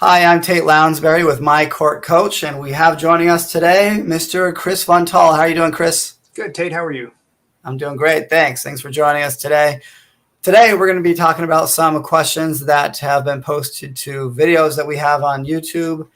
Hi, I'm Tate Lounsbury with My Court Coach, and we have joining us today Mr. Chris Von Tall. How are you doing, Chris? Good, Tate. How are you? I'm doing great. Thanks. Thanks for joining us today. Today, we're going to be talking about some questions that have been posted to videos that we have on YouTube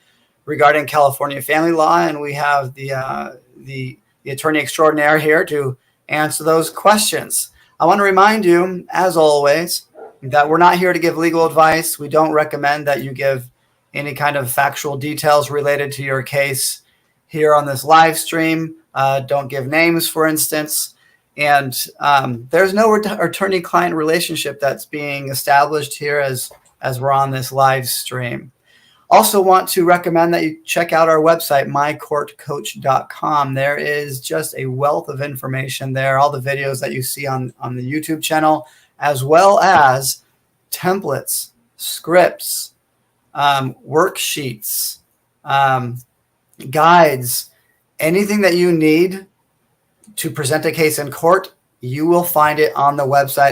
regarding California family law, and we have the attorney extraordinaire here to answer those questions. I want to remind you, as always, that we're not here to give legal advice. We don't recommend that you give any kind of factual details related to your case here on this live stream. Don't give names, for instance. And there's no attorney-client relationship that's being established here as we're on this live stream. Also want to recommend that you check out our website, mycourtcoach.com. There is just a wealth of information there, all the videos that you see on the YouTube channel, as well as templates, scripts, worksheets, guides, anything that you need to present a case in court. You will find it on the website.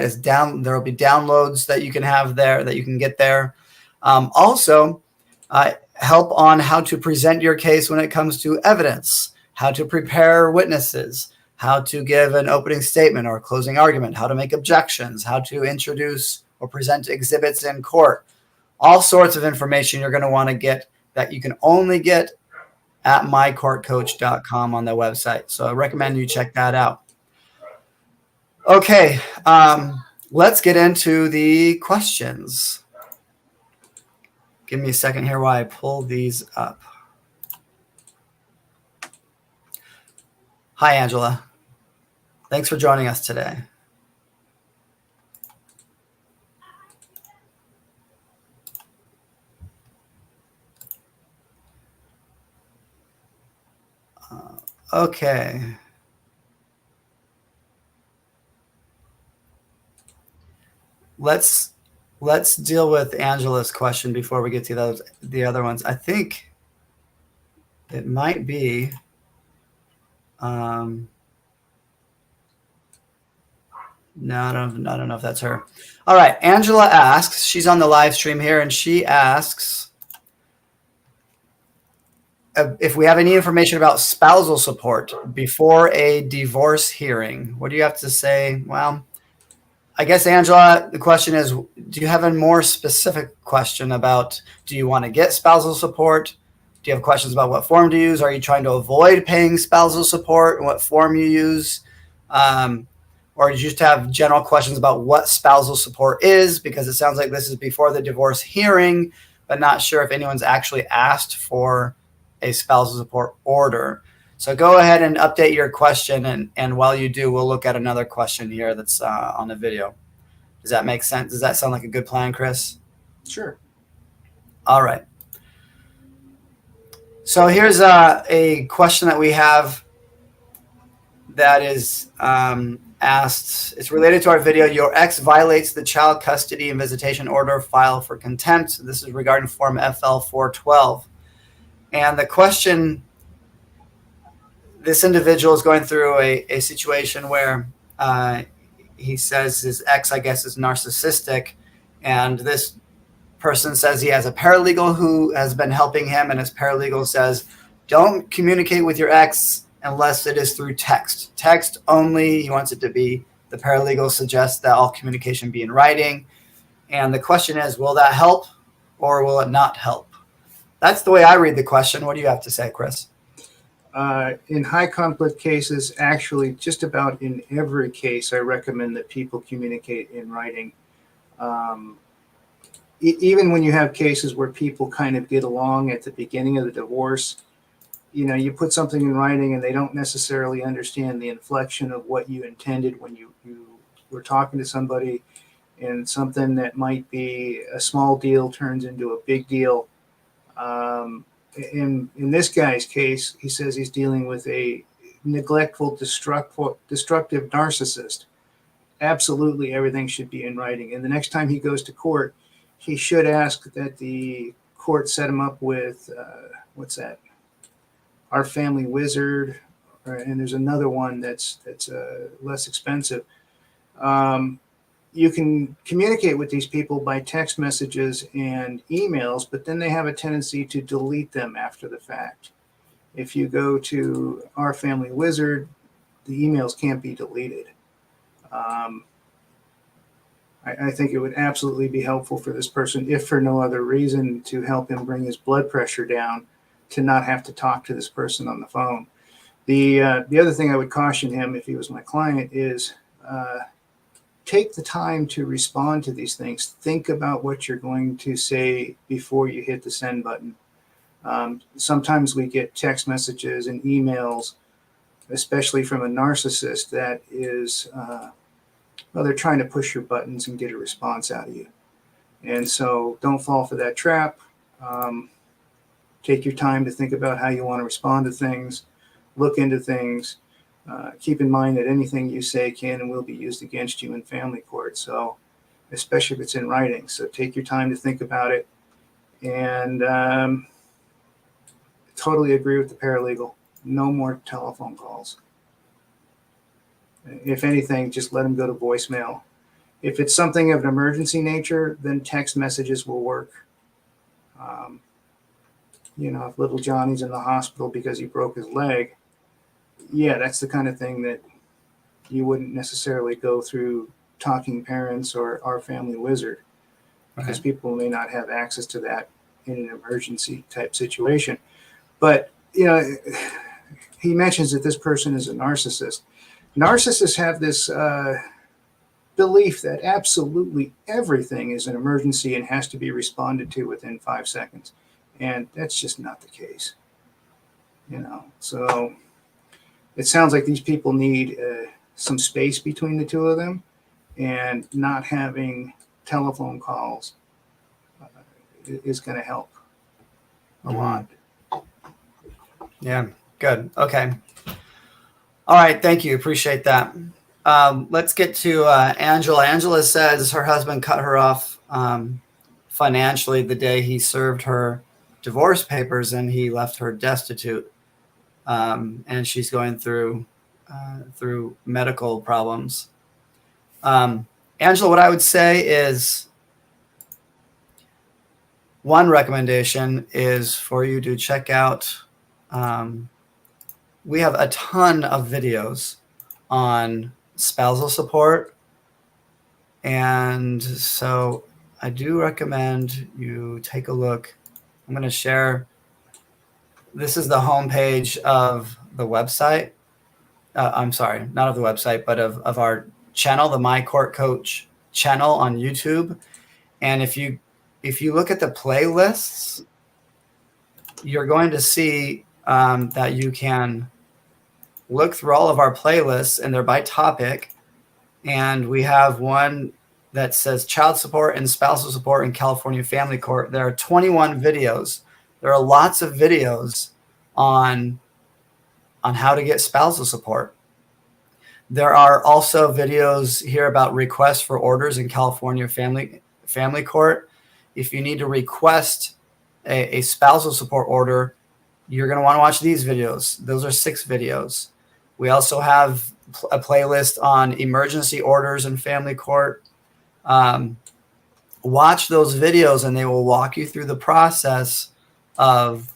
There will be downloads that you can have there, that you can get there. Also, help on how to present your case when it comes to evidence, how to prepare witnesses, how to give an opening statement or a closing argument, how to make objections, how to introduce or present exhibits in court. All sorts of information you're going to want to get that you can only get at mycourtcoach.com on the website. So I recommend you check that out. Okay, let's get into the questions. Give me a second here while I pull these up. Hi, Angela. Thanks for joining us today. Okay. Let's deal with Angela's question before we get to the other ones. I think it might be no, I don't know if that's her. All right, Angela asks, she's on the live stream here, and she asks if we have any information about spousal support before a divorce hearing. What do you have to say? Well, I guess, Angela, the question is, do you have a more specific question about, do you want to get spousal support? Do you have questions about what form to use? Are you trying to avoid paying spousal support and what form you use? Or do you just have general questions about what spousal support is? Because it sounds like this is before the divorce hearing, but not sure if anyone's actually asked for a spousal support order. So go ahead and update your question, and while you do, we'll look at another question here that's on the video. Does that make sense? Does that sound like a good plan, Chris? Sure. All right. So here's a question that we have that is asked. It's related to our video. Your ex violates the child custody and visitation order, file for contempt. This is regarding Form FL 412. And the question, this individual is going through a situation where he says his ex, I guess, is narcissistic. And this person says he has a paralegal who has been helping him. And his paralegal says, don't communicate with your ex unless it is through text. Text only. He wants it to be, the paralegal suggests that all communication be in writing. And the question is, will that help or will it not help? That's the way I read the question. What do you have to say, Chris? In high conflict cases, actually, just about in every case, I recommend that people communicate in writing. Even when you have cases where people kind of get along at the beginning of the divorce, you put something in writing and they don't necessarily understand the inflection of what you intended when you were talking to somebody, and something that might be a small deal turns into a big deal. In this guy's case, he says he's dealing with a neglectful, destructive narcissist. Absolutely everything should be in writing. And the next time he goes to court, he should ask that the court set him up with, what's that? Our Family Wizard. And there's another one that's less expensive. you can communicate with these people by text messages and emails, but then they have a tendency to delete them after the fact. If you go to Our Family Wizard, the emails can't be deleted. I think it would absolutely be helpful for this person, if for no other reason, to help him bring his blood pressure down, to not have to talk to this person on the phone. The other thing I would caution him, if he was my client, is take the time to respond to these things. Think about what you're going to say before you hit the send button. Sometimes we get text messages and emails, especially from a narcissist, that is, well, they're trying to push your buttons and get a response out of you. And so don't fall for that trap. Take your time to think about how you want to respond to things, look into things. Keep in mind that anything you say can and will be used against you in family court. So, especially if it's in writing. So take your time to think about it. And totally agree with the paralegal. No more telephone calls. If anything, just let them go to voicemail. If it's something of an emergency nature, then text messages will work. If little Johnny's in the hospital because he broke his leg, yeah, that's the kind of thing that you wouldn't necessarily go through Talking Parents or Our Family Wizard, because people may not have access to that in an emergency type situation. But, he mentions that this person is a narcissist. Narcissists have this belief that absolutely everything is an emergency and has to be responded to within 5 seconds. And that's just not the case. So it sounds like these people need some space between the two of them, and not having telephone calls is going to help a lot. Yeah, good. Okay. All right. Thank you. Appreciate that. Let's get to Angela. Angela says her husband cut her off financially the day he served her divorce papers, and he left her destitute. And she's going through medical problems. Angela, what I would say is, one recommendation is for you to check out, we have a ton of videos on spousal support. And so I do recommend you take a look. I'm going to share. This is the homepage of the website. I'm sorry, not of the website, but of our channel, the My Court Coach channel on YouTube. And if you look at the playlists, you're going to see that you can look through all of our playlists, and they're by topic. And we have one that says child support and spousal support in California Family Court. There are 21 videos. There are lots of videos on how to get spousal support. There are also videos here about requests for orders in California Family Court. If you need to request a spousal support order, you're going to want to watch these videos. Those are 6 videos. We also have a playlist on emergency orders in family court. Watch those videos, and they will walk you through the process of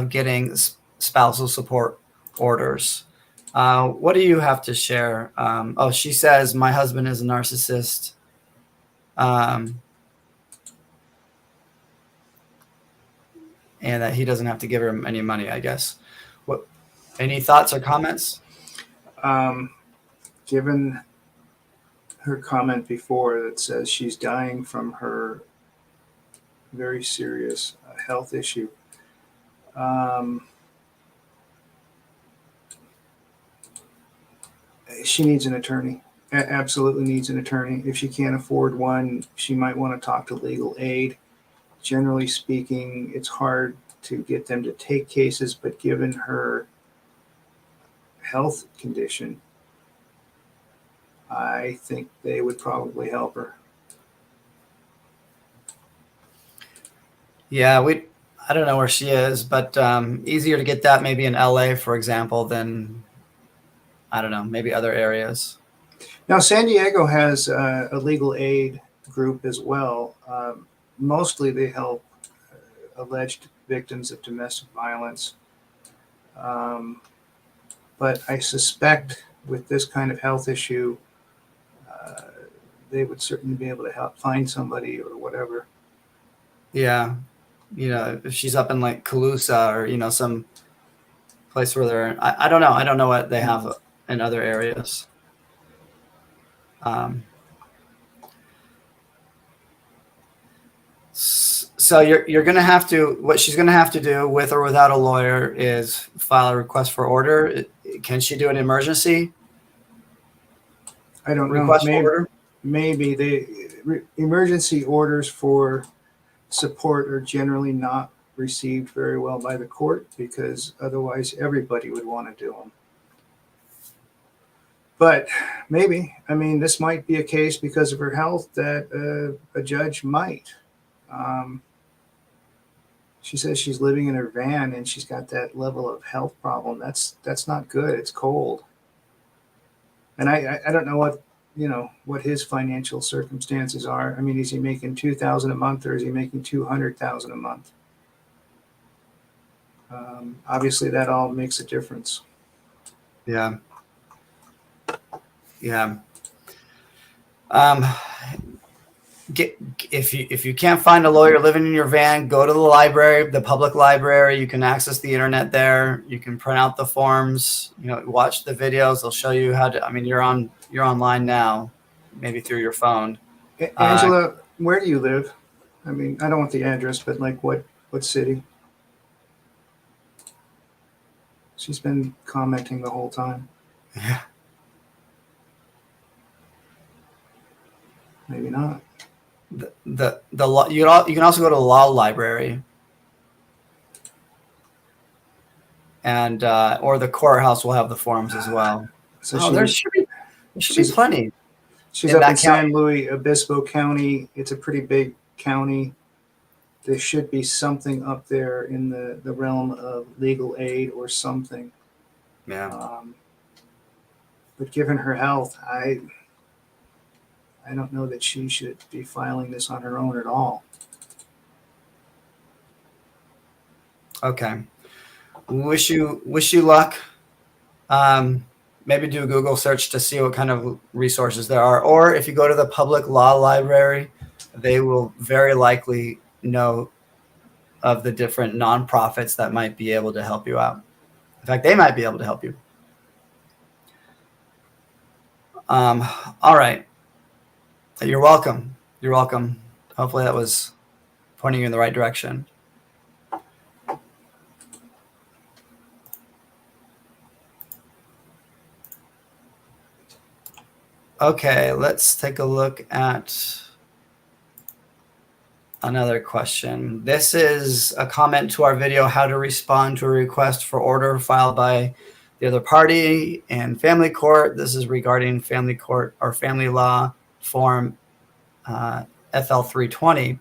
getting spousal support orders. What do you have to share? She says, my husband is a narcissist. And that he doesn't have to give her any money, I guess. Any thoughts or comments? Given her comment before that says she's dying from her very serious health issue, she needs an attorney. Absolutely needs an attorney. If she can't afford one, she might want to talk to legal aid. Generally speaking, it's hard to get them to take cases, but given her health condition, I think they would probably help her. Yeah, I don't know where she is, but easier to get that maybe in LA, for example, than, I don't know, maybe other areas. Now, San Diego has a legal aid group as well. Mostly they help alleged victims of domestic violence. Um, but I suspect with this kind of health issue, uh, they would certainly be able to help find somebody or whatever. Yeah. If she's up in like Calusa or, some place where I don't know. I don't know what they have in other areas. So you're going to have to, what she's going to have to do with or without a lawyer is file a request for order. Can she do an emergency I don't know. request for order? Maybe emergency orders for support are generally not received very well by the court because otherwise everybody would want to do them. But maybe, I mean, this might be a case because of her health that a judge might. She says she's living in her van and she's got that level of health problem. That's not good. It's cold. And I don't know what his financial circumstances are. I mean, is he making $2,000 a month or is he making $200,000 a month? Obviously, that all makes a difference. Yeah. Yeah. If you can't find a lawyer living in your van, go to the library, the public library. You can access the internet there. You can print out the forms. Watch the videos. They'll show you how to. I mean, you're online now, maybe through your phone. Angela, where do you live? I mean, I don't want the address, but like what city? She's been commenting the whole time. Yeah. Maybe not. The law. You can also go to the law library, and or the courthouse will have the forms as well. So there should be plenty. She's up in San Luis Obispo County. It's a pretty big county. There should be something up there in the realm of legal aid or something. Yeah. But given her health, I don't know that she should be filing this on her own at all. Okay. Wish you luck. Maybe do a Google search to see what kind of resources there are. Or if you go to the public law library, they will very likely know of the different nonprofits that might be able to help you out. In fact, they might be able to help you. All right. You're welcome. You're welcome. Hopefully that was pointing you in the right direction. Okay, let's take a look at another question. This is a comment to our video, how to respond to a request for order filed by the other party in family court. This is regarding family court or family law form FL 320.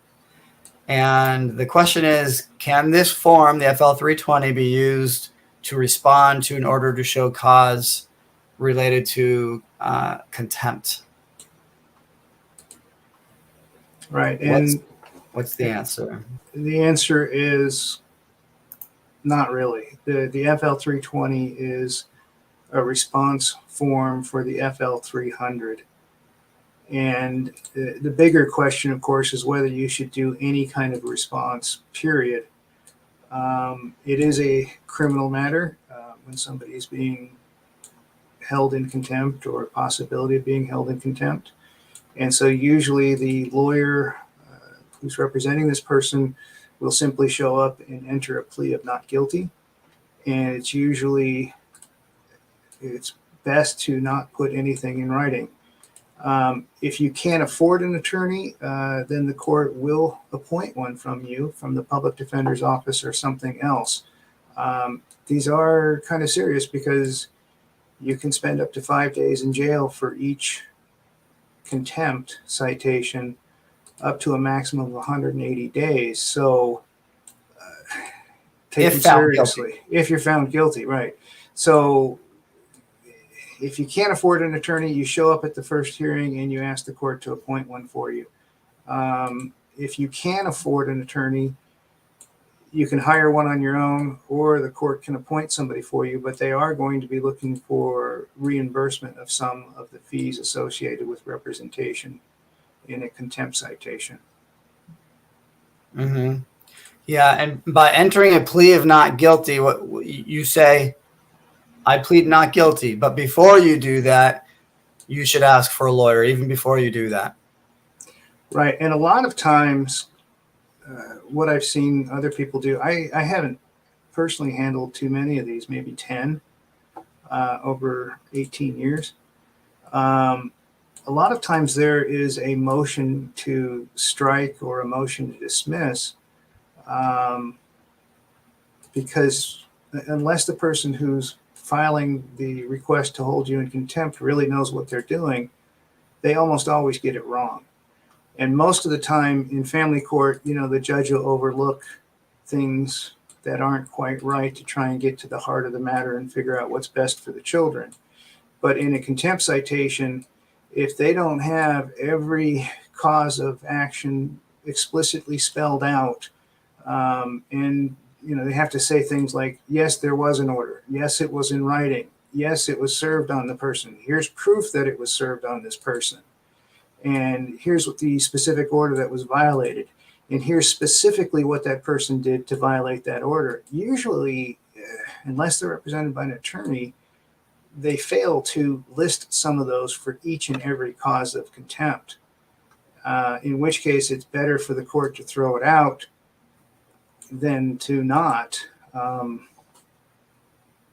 And the question is, can this form, the FL 320, be used to respond to an order to show cause related to contempt? Right. And what's the answer? The answer is not really. The FL 320 is a response form for the FL 300. And the bigger question, of course, is whether you should do any kind of response, period. It is a criminal matter when somebody is being held in contempt or a possibility of being held in contempt. And so usually the lawyer who's representing this person will simply show up and enter a plea of not guilty. And it's best to not put anything in writing. If you can't afford an attorney, then the court will appoint one from the public defender's office or something else. These are kind of serious because you can spend up to 5 days in jail for each contempt citation, up to a maximum of 180 days. So take it seriously. If you're found guilty, right. So if you can't afford an attorney, you show up at the first hearing and you ask the court to appoint one for you. If you can afford an attorney, you can hire one on your own, or the court can appoint somebody for you, but they are going to be looking for reimbursement of some of the fees associated with representation in a contempt citation. Mm-hmm. Yeah, and by entering a plea of not guilty, what you say, I plead not guilty. But before you do that, you should ask for a lawyer, even before you do that. Right. And a lot of times, what I've seen other people do, I haven't personally handled too many of these, maybe 10 over 18 years. A lot of times there is a motion to strike or a motion to dismiss, because unless the person who's filing the request to hold you in contempt really knows what they're doing, they almost always get it wrong. And most of the time in family court, the judge will overlook things that aren't quite right to try and get to the heart of the matter and figure out what's best for the children. But in a contempt citation, if they don't have every cause of action explicitly spelled out, and they have to say things like, yes, there was an order. Yes, it was in writing. Yes, it was served on the person. Here's proof that it was served on this person. And here's what the specific order that was violated. And here's specifically what that person did to violate that order. Usually, unless they're represented by an attorney, they fail to list some of those for each and every cause of contempt, in which case it's better for the court to throw it out than to not.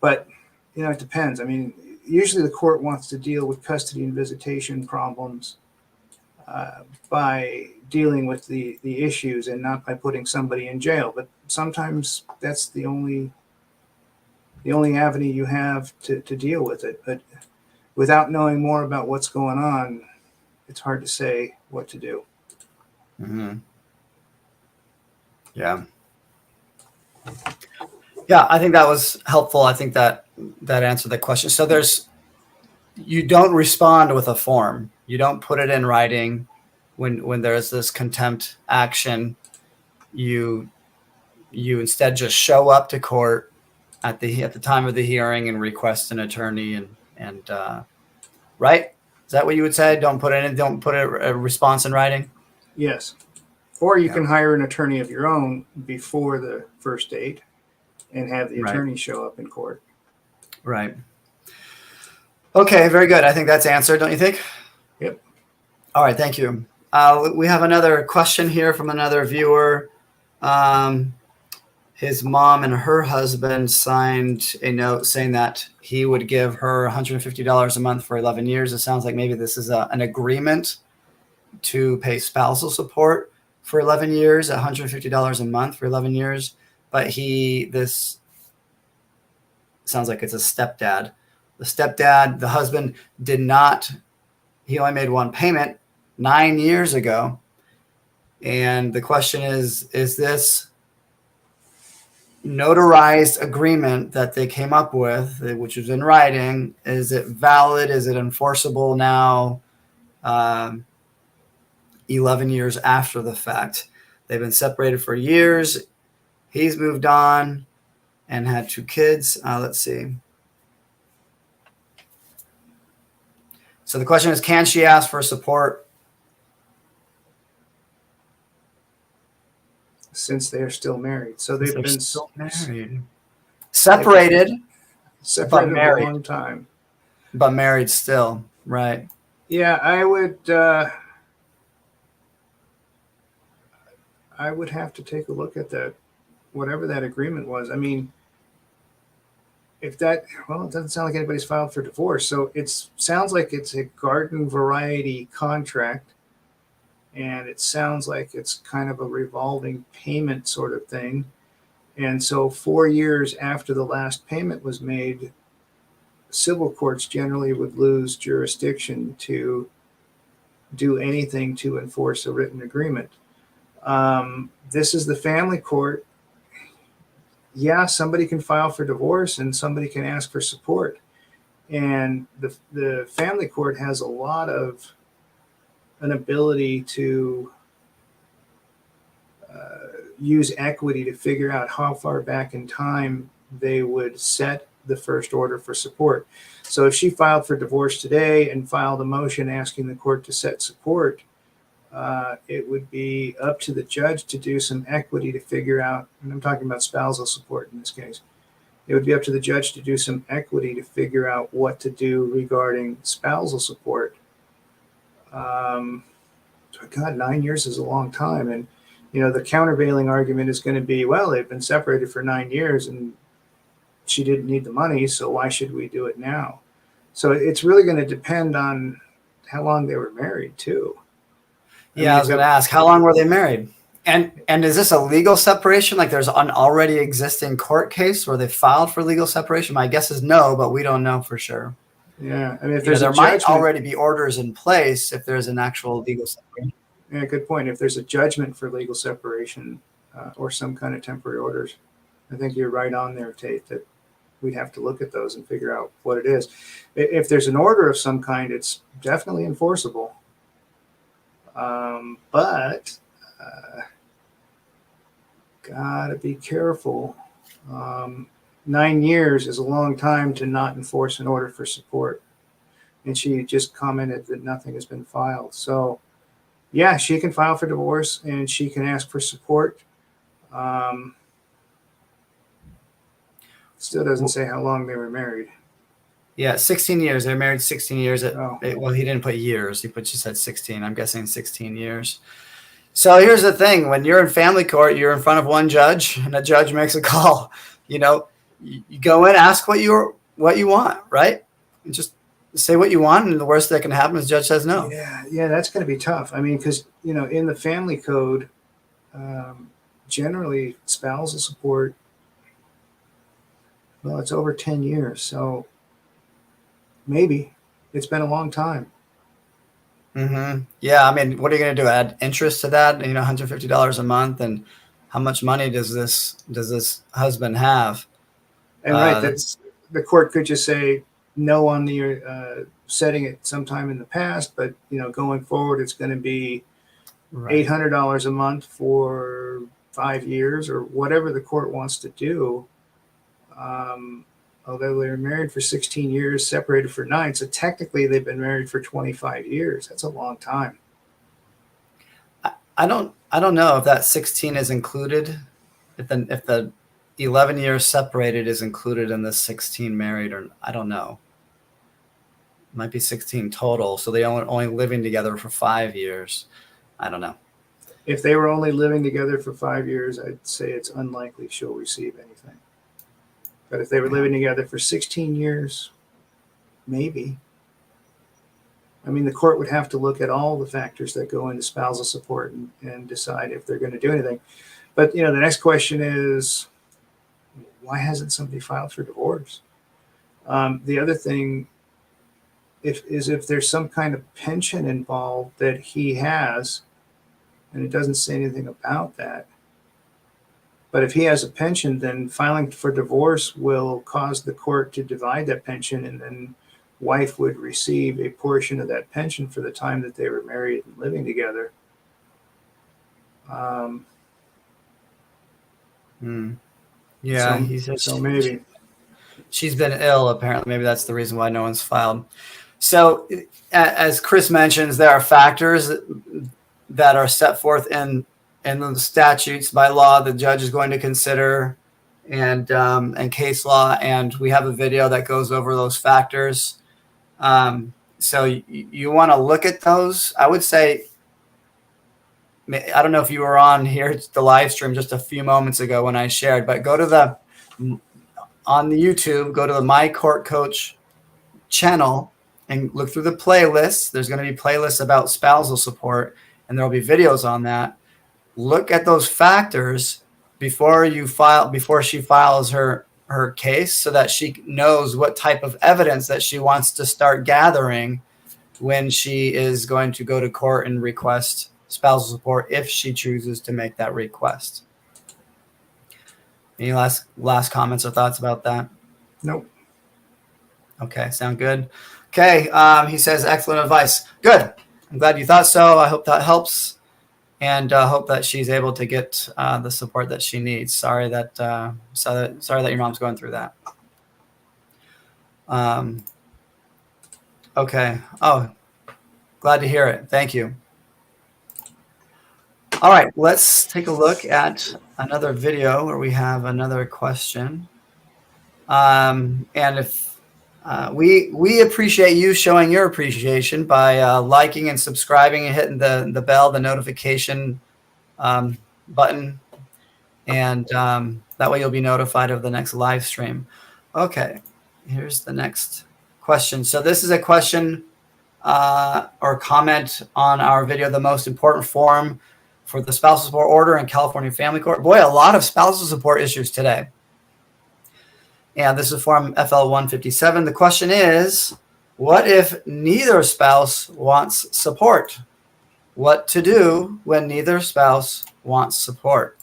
But, it depends. I mean, usually the court wants to deal with custody and visitation problems by dealing with the issues and not by putting somebody in jail. But sometimes that's the only avenue you have to deal with it. But without knowing more about what's going on, it's hard to say what to do. Mm-hmm. Yeah. Yeah, I think that was helpful. I think that answered the question. So you don't respond with a form. You don't put it in writing when there's this contempt action. You instead just show up to court at the time of the hearing and request an attorney and right? Is that what you would say? Don't put a response in writing? Yes. Or you can hire an attorney of your own before the first date and have the attorney show up in court. Right. Okay, very good. I think that's answered, don't you think? Yep. All right, thank you. We have another question here from another viewer. His mom and her husband signed a note saying that he would give her $150 a month for 11 years. It sounds like maybe this is an agreement to pay spousal support for 11 years, $150 a month for 11 years. But this sounds like it's a stepdad. The husband he only made one payment 9 years ago. And the question is this notarized agreement that they came up with, which is in writing, is it valid? Is it enforceable now, 11 years after the fact? They've been separated for years. He's moved on and had 2 kids. Let's see. So the question is, can she ask for support? Since they are still married. So they've been still married. Separated but married a long time. But married still, right? Yeah, I would have to take a look at that, whatever that agreement was. I mean, it doesn't sound like anybody's filed for divorce. So it sounds like it's a garden variety contract. And it sounds like it's kind of a revolving payment sort of thing. And so 4 years after the last payment was made, civil courts generally would lose jurisdiction to do anything to enforce a written agreement. This is the family court. Yeah, somebody can file for divorce and somebody can ask for support. And the family court has a lot of an ability to use equity to figure out how far back in time they would set the first order for support. So if she filed for divorce today and filed a motion asking the court to set support, it would be up to the judge to do some equity to figure out, and I'm talking about spousal support in this case, it would be up to the judge to do some equity to figure out what to do regarding spousal support. God, 9 years is a long time. And, the countervailing argument is going to be, well, they've been separated for 9 years and she didn't need the money, so why should we do it now? So it's really going to depend on how long they were married, too. I was going to ask, how long were they married? And is this a legal separation? Like there's an already existing court case where they filed for legal separation? My guess is no, but we don't know for sure. Yeah, I mean, if there might already be orders in place if there's an actual legal separation. Yeah, good point. If there's a judgment for legal separation or some kind of temporary orders, I think you're right on there, Tate, that we'd have to look at those and figure out what it is. If there's an order of some kind, it's definitely enforceable. But gotta be careful. 9 years is a long time to not enforce an order for support. And she just commented that nothing has been filed. So, yeah, she can file for divorce and she can ask for support. Still doesn't say how long they were married. Yeah, 16 years. They're married 16 years. Well, he didn't put years. He just said 16. I'm guessing 16 years. So here's the thing. When you're in family court, you're in front of one judge and a judge makes a call. You go in, ask what you want, right? And just say what you want, and the worst that can happen is the judge says no. Yeah, that's going to be tough. I mean, because, in the family code, generally spousal support, well, it's over 10 years. So maybe it's been a long time. Mm-hmm. Yeah, I mean, what are you going to do? Add interest to that? $150 a month, and how much money does this husband have? And the court could just say no on the setting it sometime in the past, but going forward, it's going to be $800 a month for 5 years or whatever the court wants to do. Although they were married for 16 years, separated for 9, so technically they've been married for 25 years. That's a long time. I don't know if that 16 is included, if the 11 years separated is included in the 16 married, or I don't know. It might be 16 total, so they only living together for 5 years. I don't know. If they were only living together for 5 years, I'd say it's unlikely she'll receive anything. But if they were living together for 16 years, maybe. I mean, the court would have to look at all the factors that go into spousal support and decide if they're going to do anything. But, the next question is, why hasn't somebody filed for divorce? The other thing is if there's some kind of pension involved that he has, and it doesn't say anything about that. But if he has a pension, then filing for divorce will cause the court to divide that pension, and then wife would receive a portion of that pension for the time that they were married and living together. Yeah, so, he said so maybe she's been ill. Apparently, maybe that's the reason why no one's filed. So, as Chris mentions, there are factors that are set forth in the statutes by law the judge is going to consider, and case law, and we have a video that goes over those factors. So you want to look at those. I would say, I don't know if you were on here, the live stream just a few moments ago when I shared, but go to on the YouTube, go to the My Court Coach channel and look through the playlists. There's going to be playlists about spousal support, and there will be videos on that. Look at those factors before she files her case, so that she knows what type of evidence that she wants to start gathering when she is going to go to court and request spousal support, if she chooses to make that request. Any last comments or thoughts about that? Nope. Okay, sound good. Okay, he says, excellent advice. Good. I'm glad you thought so. I hope that helps, and hope that she's able to get the support that she needs. Sorry that your mom's going through that. Okay. Oh, glad to hear it. Thank you. All right, let's take a look at another video where we have another question. And if we appreciate you showing your appreciation by liking and subscribing and hitting the bell, the notification button, and that way you'll be notified of the next live stream. Okay, here's the next question. So this is a question or comment on our video, the most important form for the spousal support order in California Family Court. Boy, a lot of spousal support issues today. And this is Form FL 157. The question is, what if neither spouse wants support? What to do when neither spouse wants support?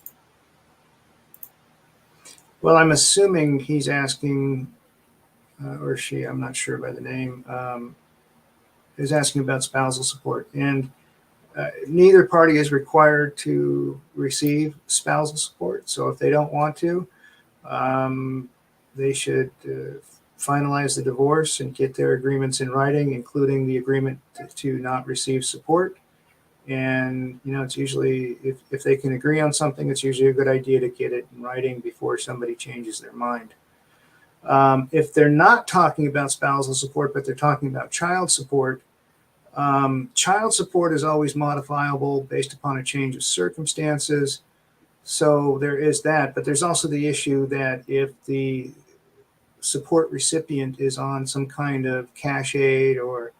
Well, I'm assuming he's asking, or she, I'm not sure by the name, is asking about spousal support. And neither party is required to receive spousal support. So if they don't want to, they should finalize the divorce and get their agreements in writing, including the agreement to not receive support. And, it's usually, if they can agree on something, it's usually a good idea to get it in writing before somebody changes their mind. If they're not talking about spousal support, but they're talking about child support is always modifiable based upon a change of circumstances. So there is that, but there's also the issue that if the support recipient is on some kind of cash aid or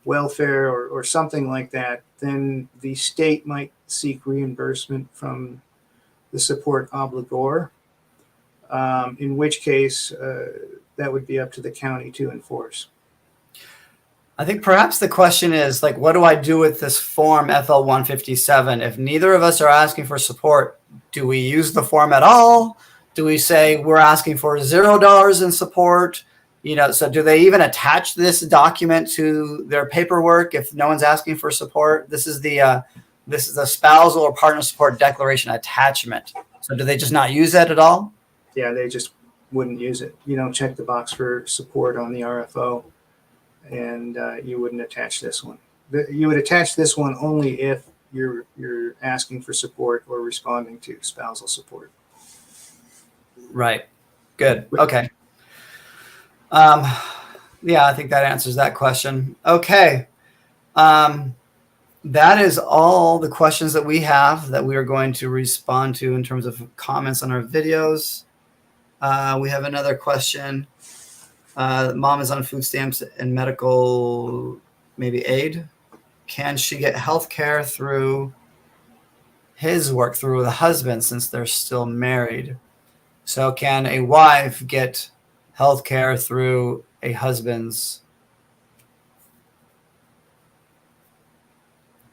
welfare or something like that, then the state might seek reimbursement from the support obligor, in which case that would be up to the county to enforce. I think perhaps the question is, like, what do I do with this form FL 157? If neither of us are asking for support, do we use the form at all? Do we say we're asking for $0 in support? So do they even attach this document to their paperwork if no one's asking for support? This is the spousal or partner support declaration attachment. So do they just not use that at all? Yeah, they just wouldn't use it. You don't check the box for support on the RFO, and you wouldn't attach this one. You would attach this one only if you're asking for support or responding to spousal support. Right. Good. Okay. Yeah, I think that answers that question. Okay. That is all the questions that we have that we are going to respond to in terms of comments on our videos. We have another question. Mom is on food stamps and medical, maybe aid. Can she get health care through his work, through the husband, since they're still married? So can a wife get health care through a husband's,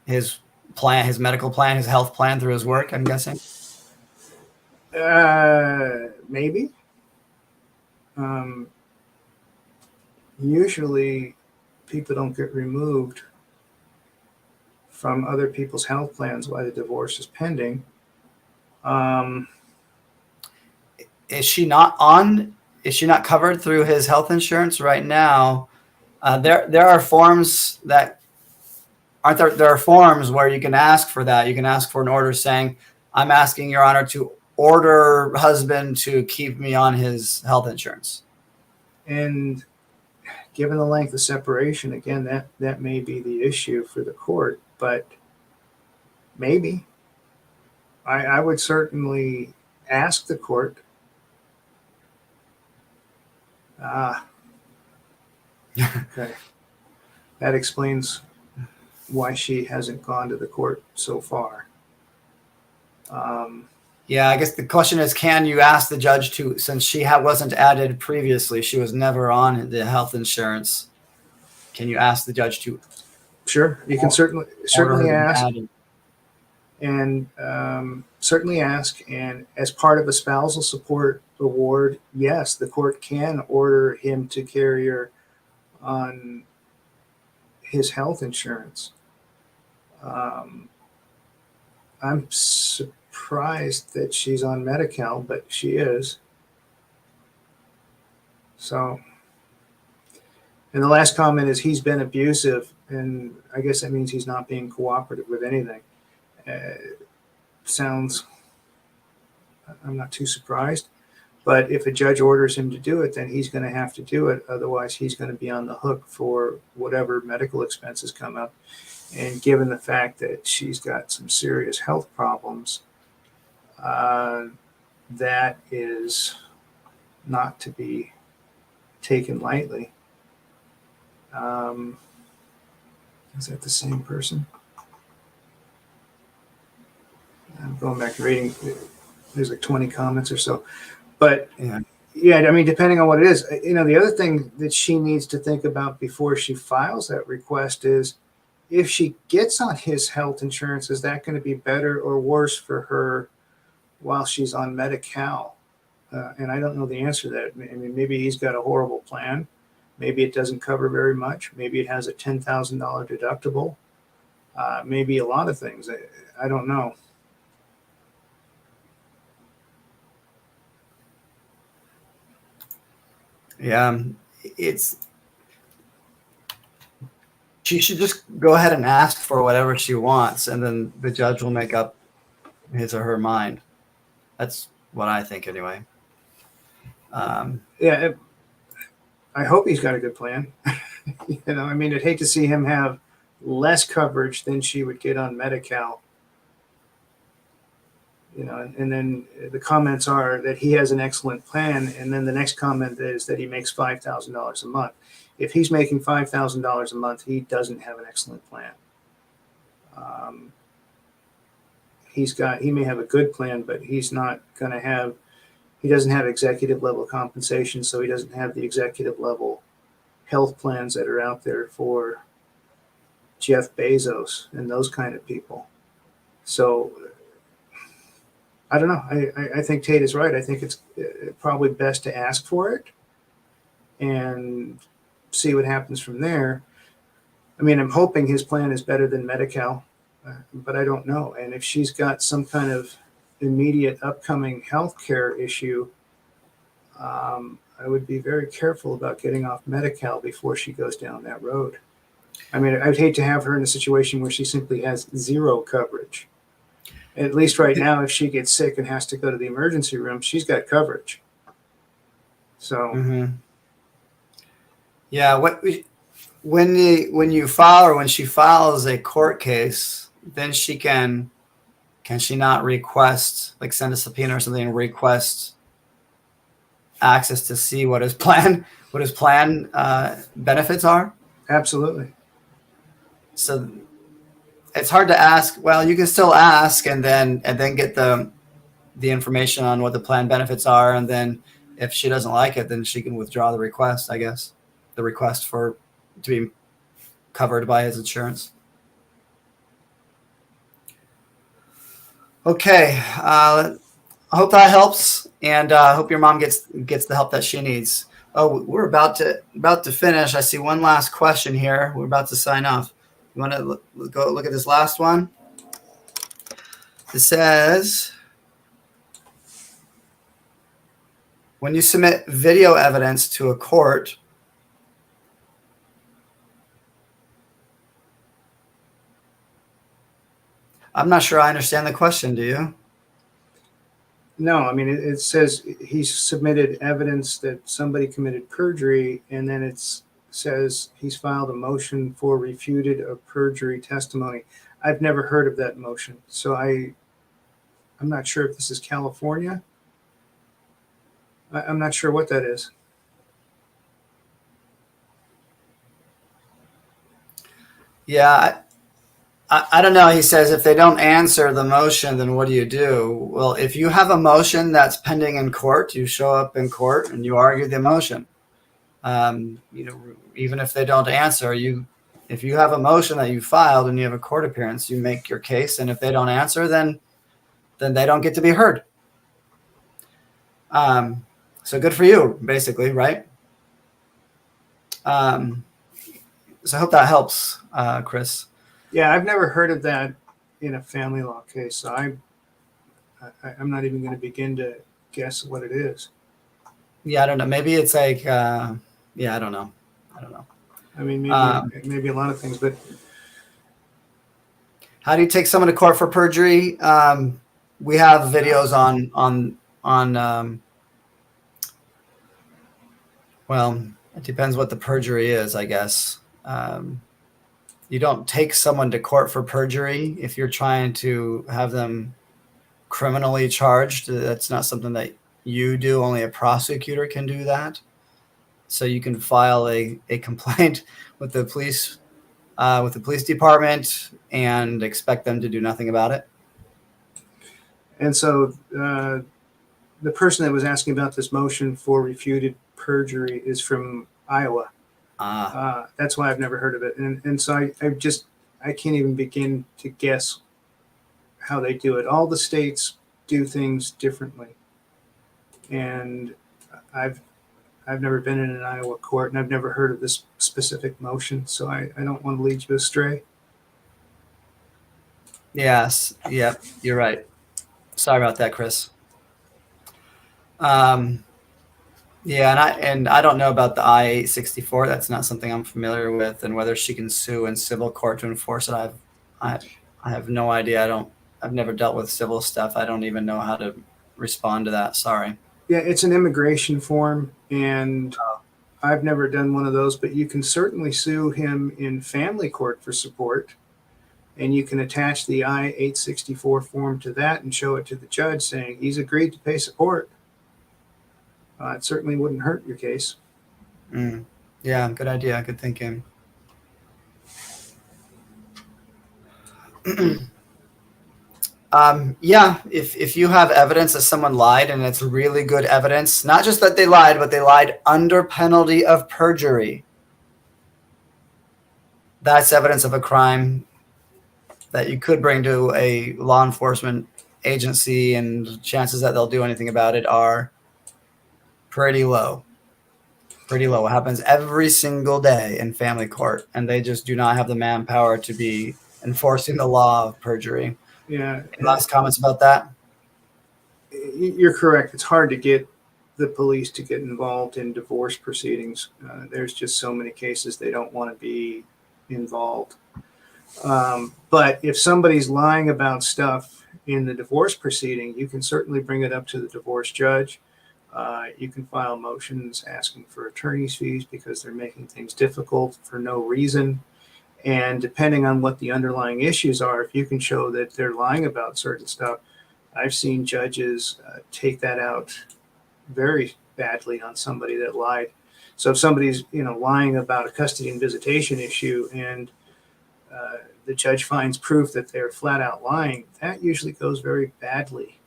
his plan, his medical plan, his health plan through his work, I'm guessing? Maybe. Usually people don't get removed from other people's health plans while the divorce is pending. Is she not covered through his health insurance right now? There are forms that aren't there. There are forms where you can ask for that. You can ask for an order saying, I'm asking your honor to order husband to keep me on his health insurance. And given the length of separation, again, that may be the issue for the court, but maybe. I would certainly ask the court. Okay. That explains why she hasn't gone to the court so far. Yeah, I guess the question is, can you ask the judge to, since she wasn't added previously, she was never on the health insurance, can you ask the judge to? Sure, you can certainly ask. And certainly ask, and as part of a spousal support award, yes, the court can order him to carry her on his health insurance. I'm surprised that she's on Medi-Cal, but she is. So, and the last comment is he's been abusive, and I guess that means he's not being cooperative with anything. Sounds, I'm not too surprised. But if a judge orders him to do it, then he's going to have to do it. Otherwise, he's going to be on the hook for whatever medical expenses come up. And given the fact that she's got some serious health problems, that is not to be taken lightly. Is that the same person? I'm going back to reading. There's like 20 comments or so. But yeah, I mean, depending on what it is, the other thing that she needs to think about before she files that request is, if she gets on his health insurance, is that going to be better or worse for her while she's on Medi-Cal? And I don't know the answer to that. I mean, maybe he's got a horrible plan. Maybe it doesn't cover very much. Maybe it has a $10,000 deductible. Maybe a lot of things. I don't know. Yeah, she should just go ahead and ask for whatever she wants, and then the judge will make up his or her mind. That's what I think, anyway. Yeah, I hope he's got a good plan. I mean, I'd hate to see him have less coverage than she would get on Medi-Cal. And then the comments are that he has an excellent plan, and then the next comment is that he makes $5,000 a month. If he's making $5,000 a month, he doesn't have an excellent plan. He may have a good plan, but he's not going to have. He doesn't have executive level compensation, so he doesn't have the executive level health plans that are out there for Jeff Bezos and those kind of people. So I don't know. I think Tate is right. I think it's probably best to ask for it and see what happens from there. I mean, I'm hoping his plan is better than Medi-Cal, but I don't know. And if she's got some kind of immediate upcoming healthcare issue, I would be very careful about getting off Medi-Cal before she goes down that road. I mean, I'd hate to have her in a situation where she simply has zero coverage. At least right now, if she gets sick and has to go to the emergency room, she's got coverage. So, yeah, when you file, or when she files a court case, then can she not request, like send a subpoena or something and request access to see what his plan benefits are? Absolutely. So it's hard to ask. Well, you can still ask and then get the information on what the plan benefits are, and then if she doesn't like it, then she can withdraw the request, I guess, the request to be covered by his insurance. Okay, I hope that helps, and I hope your mom gets the help that she needs. Oh, we're about to finish. I see one last question here. We're about to sign off. You want to go look at this last one? It says, when you submit video evidence to a court, I'm not sure I understand the question. Do you? No, I mean, it says he submitted evidence that somebody committed perjury, and then it says he's filed a motion for refuted of perjury testimony. I've never heard of that motion, so I'm not sure if this is California. I'm not sure what that is. Yeah, I don't know. He says if they don't answer the motion, then what do you do? Well, if you have a motion that's pending in court, you show up in court and you argue the motion. Even if they don't answer, if you have a motion that you filed and you have a court appearance, you make your case, and if they don't answer, then they don't get to be heard. So good for you, basically, right? I hope that helps, Chris. Yeah, I've never heard of that in a family law case, so I'm not even going to begin to guess what it is. Yeah, I don't know. Maybe it's like, I don't know. I mean, maybe a lot of things, but how do you take someone to court for perjury? We have videos on well, it depends what the perjury is, I guess. You don't take someone to court for perjury if you're trying to have them criminally charged. That's not something that you do. Only a prosecutor can do that. So you can file a complaint with the police department and expect them to do nothing about it. And so the person that was asking about this motion for refuted perjury is from Iowa. That's why I've never heard of it. And so I can't even begin to guess how they do it. All the states do things differently. And I've never been in an Iowa court, and I've never heard of this specific motion, so I don't want to lead you astray. Yes. Yep. You're right. Sorry about that, Chris. Yeah, and I don't know about the I-864. That's not something I'm familiar with, and whether she can sue in civil court to enforce it, I have no idea. I've never dealt with civil stuff. I don't even know how to respond to that. Sorry. Yeah, it's an immigration form, and I've never done one of those, but you can certainly sue him in family court for support, and you can attach the I-864 form to that and show it to the judge saying he's agreed to pay support. It certainly wouldn't hurt your case. Yeah, good idea. Good thinking. Yeah, if you have evidence that someone lied, and it's really good evidence, not just that they lied, but they lied under penalty of perjury, that's evidence of a crime that you could bring to a law enforcement agency, and chances that they'll do anything about it are pretty low. Pretty low. It happens every single day in family court, and they just do not have the manpower to be enforcing the law of perjury. Yeah. Any last comments about that? You're correct. It's hard to get the police to get involved in divorce proceedings. There's just so many cases they don't want to be involved. But if somebody's lying about stuff in the divorce proceeding, you can certainly bring it up to the divorce judge. You can file motions asking for attorney's fees because they're making things difficult for no reason. And depending on what the underlying issues are, if you can show that they're lying about certain stuff, I've seen judges take that out very badly on somebody that lied. So if somebody's lying about a custody and visitation issue, and the judge finds proof that they're flat out lying, that usually goes very badly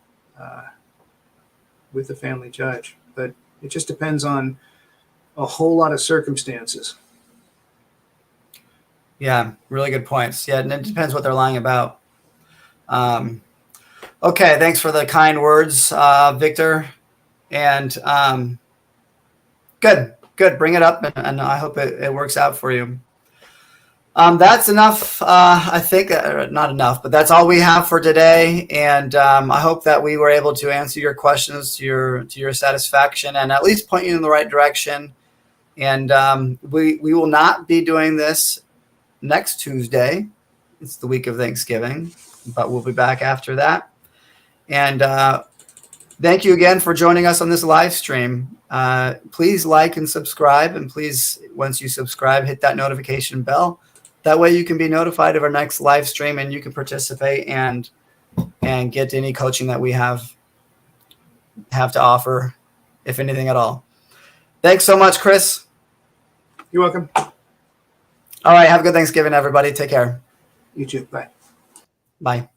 with the family judge. But it just depends on a whole lot of circumstances. Yeah, really good points. Yeah, and it depends what they're lying about. Okay, thanks for the kind words, Victor. And good. Bring it up, and I hope it works out for you. That's enough. I think not enough, but that's all we have for today. And I hope that we were able to answer your questions to your satisfaction, and at least point you in the right direction. And we will not be doing this next Tuesday. It's the week of Thanksgiving, but we'll be back after that. And thank you again for joining us on this live stream. Please like and subscribe, and please, once you subscribe, hit that notification bell. That way you can be notified of our next live stream, and you can participate and get any coaching that we have to offer, if anything at all. Thanks so much, Chris. You're welcome. All right. Have a good Thanksgiving, everybody. Take care. You too. Bye. Bye.